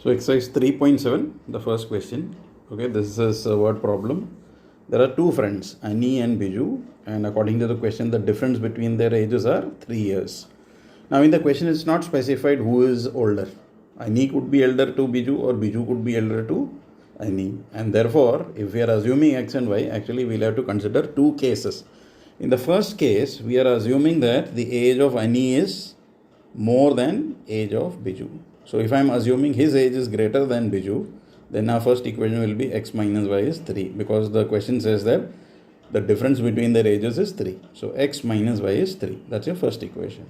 So exercise 3.7, the first question. Okay, this is a word problem. There are two friends, Annie and Biju, and according to the question, the difference between their ages are 3 years. Now, in the question, it's not specified who is older. Annie could be elder to Biju, or Biju could be elder to Annie. And therefore, if we are assuming X and Y, actually we'll have to consider two cases. In the first case, we are assuming that the age of Annie is more than age of Biju. So if I am assuming his age is greater than Biju, then our first equation will be x minus y is 3, because the question says that the difference between their ages is 3. So x minus y is 3. That's your first equation.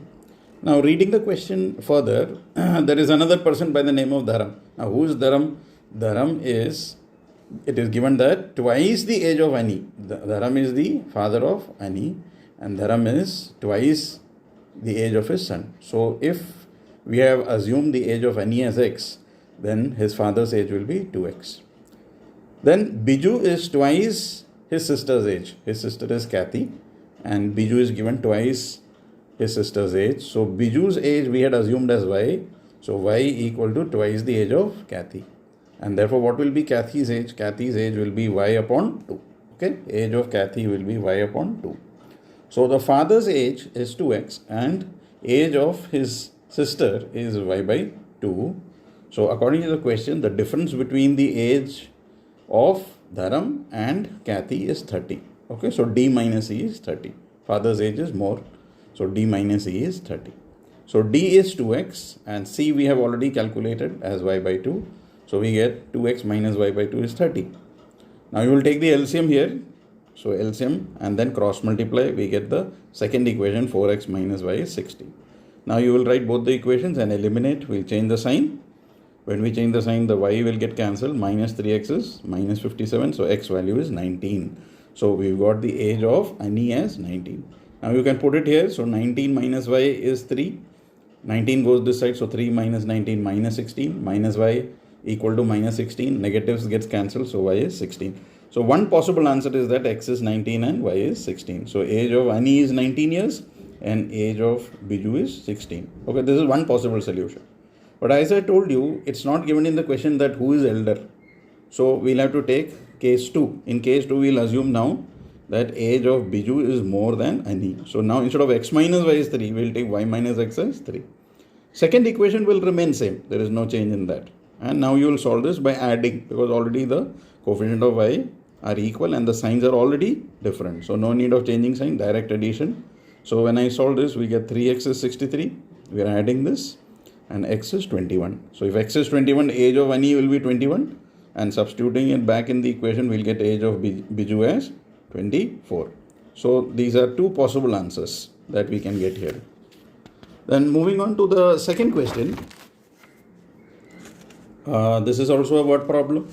Now reading the question further, there is another person by the name of Dharam. Now who is Dharam? Dharam is, it is given that twice the age of Annie. Dharam is the father of Annie, and Dharam is twice the age of his son. So if we have assumed the age of Annie as x, then his father's age will be 2x. Then Biju is twice his sister's age. His sister is Kathy, and Biju is given twice his sister's age. So Biju's age we had assumed as y. So y equal to twice the age of Kathy. And therefore what will be Kathy's age? Kathy's age will be y upon 2. Okay, age of Kathy will be y upon 2. So the father's age is 2x and age of his sister is y by 2. So according to the question, the difference between the age of Dharam and Kathy is 30. Okay, so D minus E is 30. Father's age is more. So D minus E is 30. So D is 2x and C we have already calculated as y by 2. So we get 2x minus y by 2 is 30. Now you will take the LCM here. So LCM and then cross multiply, we get the second equation, 4x minus y is 60. Now you will write both the equations and eliminate. We'll change the sign. When we change the sign, the y will get cancelled. Minus 3x is minus 57. So x value is 19. So we've got the age of Annie as 19. Now you can put it here. So 19 minus y is 3. 19 goes this side. So 3 minus 19 minus 16. Minus y equal to minus 16. Negatives gets cancelled. So y is 16. So one possible answer is that x is 19 and y is 16. So age of Annie is 19 years and age of Biju is 16. Okay, this is one possible solution. But as I told you, it's not given in the question that who is elder. So we'll have to take case 2. In case 2, we'll assume now that age of Biju is more than Annie. So now instead of x minus y is 3, we'll take y minus x as 3. Second equation will remain same. There is no change in that. And now you will solve this by adding, because already the coefficient of y are equal and the signs are already different. So no need of changing sign, direct addition. So when I solve this, we get 3x is 63. We are adding this and x is 21. So if x is 21, age of Annie will be 21, and substituting it back in the equation, we'll get age of Biju as 24. So these are two possible answers that we can get here. Then moving on to the second question. This is also a word problem.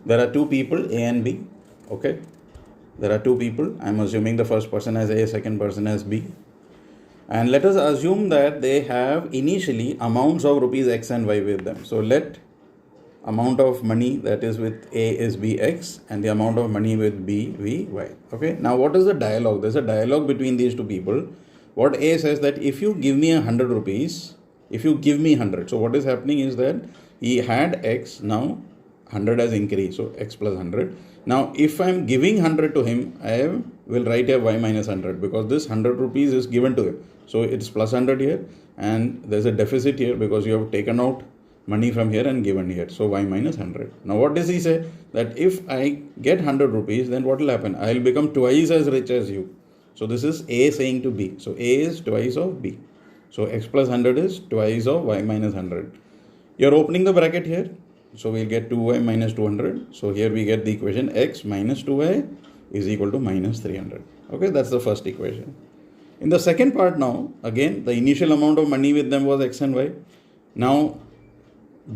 There are two people, A and B. Okay. There are two people. I'm assuming the first person as A, second person as B. And let us assume that they have initially amounts of rupees X and Y with them. So let amount of money that is with A is Bx and the amount of money with B Vy. Okay. Now what is the dialogue? There's a dialogue between these two people. What A says that if you give me 100 rupees, if you give me 100. So what is happening is that he had X, now 100 has increased. So X plus 100. Now, if I am giving 100 to him, I will write here y minus 100, because this 100 rupees is given to him. So it's plus 100 here, and there's a deficit here because you have taken out money from here and given here. So y minus 100. Now, what does he say? That if I get 100 rupees, then what will happen? I will become twice as rich as you. So this is A saying to B. So A is twice of B. So x plus 100 is twice of y minus 100. You're opening the bracket here. So we'll get 2y minus 200. So here we get the equation x minus 2y is equal to minus 300. Okay, that's the first equation. In the second part now, again, the initial amount of money with them was x and y. Now,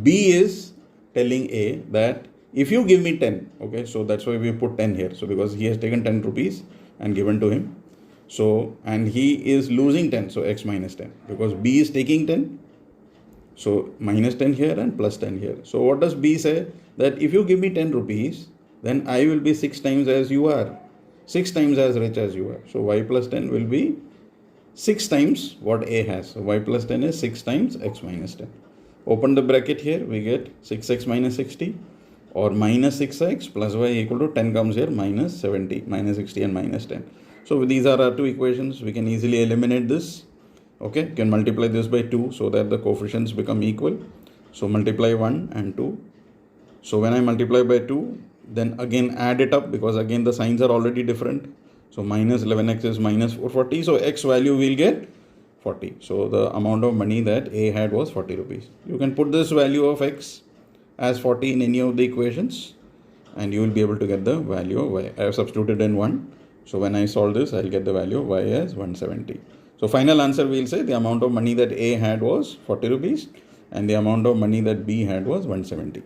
B is telling A that if you give me 10, okay, so that's why we put 10 here. So because he has taken 10 rupees and given to him. So, and he is losing 10, so x minus 10, because B is taking 10. So minus 10 here and plus 10 here. So what does B say? That if you give me 10 rupees, then I will be 6 times as you are. 6 times as rich as you are. So y plus 10 will be 6 times what A has. So y plus 10 is 6 times x minus 10. Open the bracket here, we get 6x minus 60, or minus 6x plus y equal to 10 comes here, minus 70, minus 60 and minus 10. So these are our two equations. We can easily eliminate this. Okay, you can multiply this by 2 so that the coefficients become equal. So multiply 1 and 2. So when I multiply by 2, then again add it up, because again the signs are already different. So minus 11x is minus 440. So x value will get 40. So the amount of money that A had was 40 rupees. You can put this value of x as 40 in any of the equations, and you will be able to get the value of y. I have substituted in 1. So when I solve this, I'll get the value of y as 170. So final answer, we'll say the amount of money that A had was 40 rupees and the amount of money that B had was 170.